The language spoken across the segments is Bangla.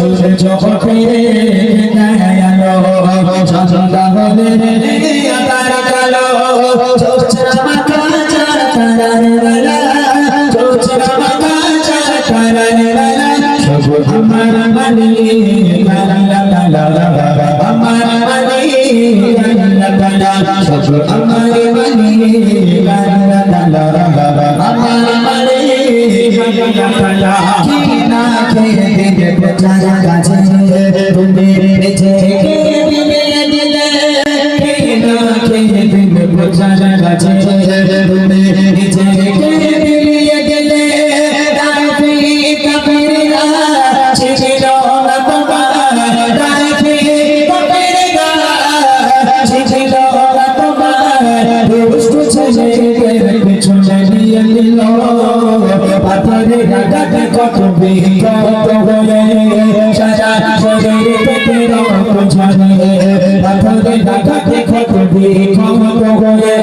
সূর্য ওঠে দয়ালো চন্দ্র হলে আকার কালো চোচরা মাথা চাতার বেলা চোচরা মাথা চাতার বেলা সব আমার মানি আল্লাহ তাআলা আমার মানি আল্লাহ তাআলা সব আমার মানি আল্লাহ তাআলা আমার মানি আল্লাহ তাআলা কি না খেয়ে দিতে প্রচার কাছে তুমি বেঁচে দিলে কি না খেয়ে দিতে প্রচার কাছে তুমি বেঁচে দিলে গেলে রাফি কবিরা ছিল না তোমার রাফি কবিরা ছিল না তোমার দুষ্ট ছেলেদের পিছনে নিয়ে দিল পাথরে গাঁথা কত বিকট হয়ে সারা শরীর থেকে রক্ত ঝরে পাথরে গাঁথা কত বিকট হয়ে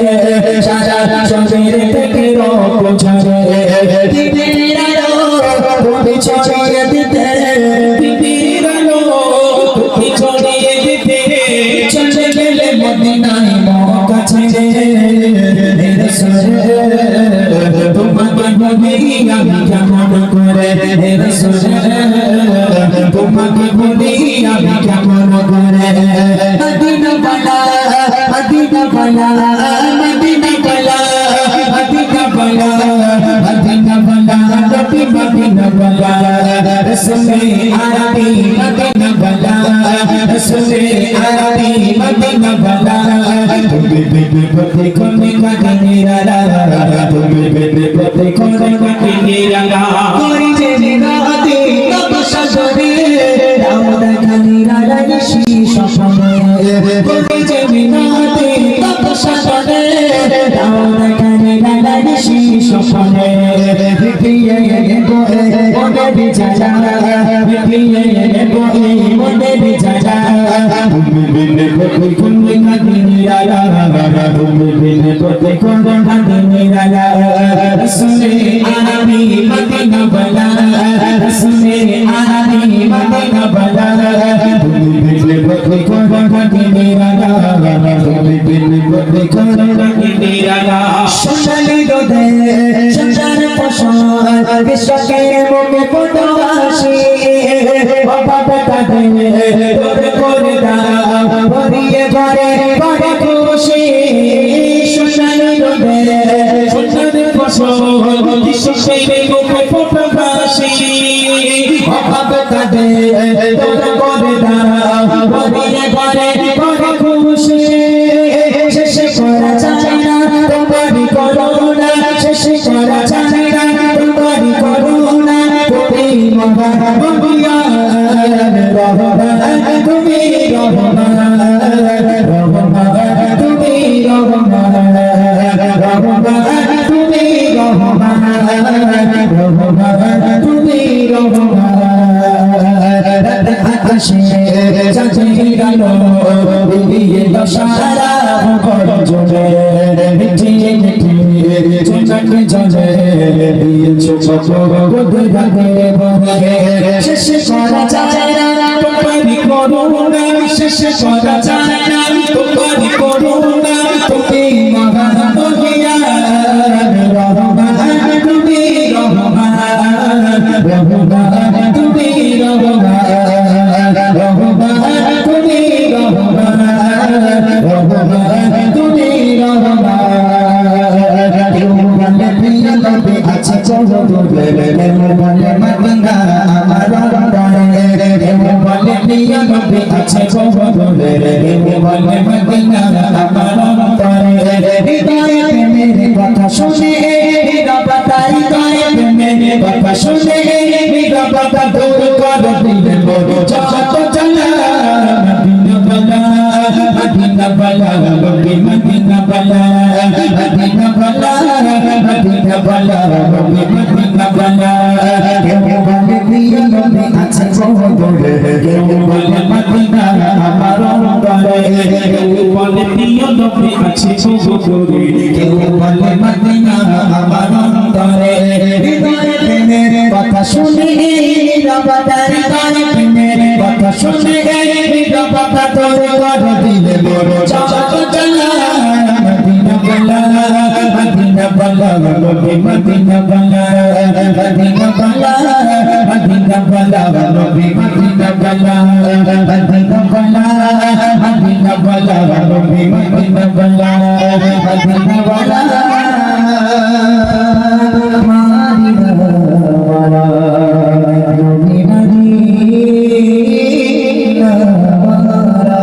সারা শরীর থেকে রক্ত ঝরে পৃথিবীর আলো তুমি ছড়িয়ে দিতে পৃথিবীর আলো তুমি ছড়িয়ে দিতে চলে গেলে মদিনায় মক্কা ছেড়ে তোমাকে বলি আমি কেমন করে রাসূল তোমাকে বলি আমি কেমন করে মদিনা বালা মদিনা বালা মদিনা বালা মদিনা বালা মদিনা বালা নবী মদিনা বালা রাসূল আরবি মদিনা বালা রাসূল আরবি মদিনা বালা তুমি বিবি পথে কোনে কাটে রালা তুমি বিবি পথে কোনে কাটে রালা করি যে রাতে তপস্যা করে দাউদ খানি রালা নিশি স্বপ্নে করি যে রাতে তপস্যা করে দাউদ খানি রালা নিশি স্বপ্নে বিপিয়ে গোয়ে ওনে বিছানা বিপিয়ে গোয়ে ওনে বিছানা তুমি বিবি পথে কোনে কাটে রালা তুমি বিবি পথে কোনে কাটে রালা রাসূল আরবি মদিনা বালা রাসূল আরবি মদিনা বালা তুমি বিবি পথে কোনে কাটে রালা তুমি বিবি পথে কোনে কাটে রালা সোনালি রোদে সঞ্চার ফসল বিশ্বকের মুখে পদবাসী বাবা তাদের করে করে দাও ভরিয়ে ঘরে ঘরে খুশি সোনালি রোদে সঞ্চার ফসল বিশ্বকের মুখে পদবাসী বাবা তাদের করে দাও ভরিয়ে ঘরে ঘরে খুশি শেষ করা যায় না তোমারি করুণা শেষ করা যায় না তোমারি করুণা তুমি মহান রহমান তুমি রহমান রহমান তুমি রহমান রহমান তুমি রহমান রহমান তুমি রহমান আকাশে চাঁদের আলো দিয়ে সারা গঞ্জে মিটিয়ে মিটিয়ে চোখে জলে দিয়েছো কত গধে ভাগে বহে শেষ করা যায় না তোমারি করুণা শেষ করা যায় না তোমারি করুণা তুমি মহান মহিয়ান রহমান তুমি রহমান রহমান তুমি রহমান রহমান তুমি রহমান রহমান তুমি রহমান নবী আছে চৌধুরী বলে মদিনা আমার অন্তরে বলে প্রিয় নবী আছে চৌধুরী বলে মদিনা আমার অন্তরে হৃদয়ে মেরে কথা শুনে নীরবতা হৃদয়ে মেরে কথা শুনে নীরবতা দূর করে দিলে বড় যত জ্বালা মদিনা বালা মদিনা বালা নবী মদিনা বালা মদিনা বালা মদিনা বালা নবী মদিনা বালা কেউ বলে প্রিয় নবী আছে চৌধুরী কেউ বলে মদিনা আমার অন্তরে কেউ বলে প্রিয় নবী আছে চৌধুরী কেউ বলে মদিনা আমার অন্তরে হৃদয়ে প্রেমের কথা শুনে নীরবতা হৃদয়ে প্রেমের নবী মদিনা বালা মদিনা বালা মদিনা বালা নবী মদিনা বালা মদিনা বালা মদিনা বালা নবী মদিনা বালা।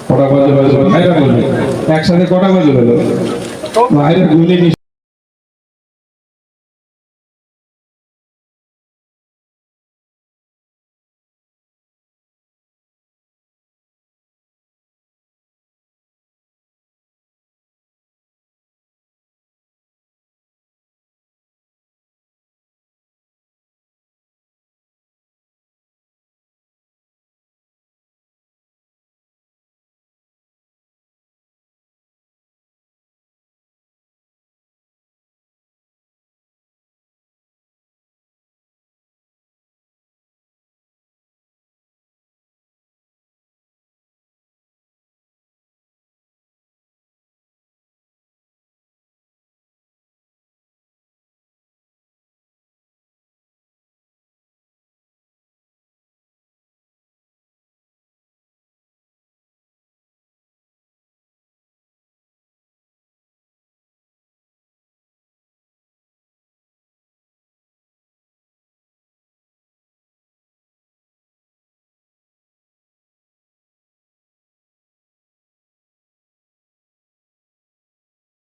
কটা বাজে ভাইরা বলবে একসাথে কটা বাজে হলো ভাইরা গুলি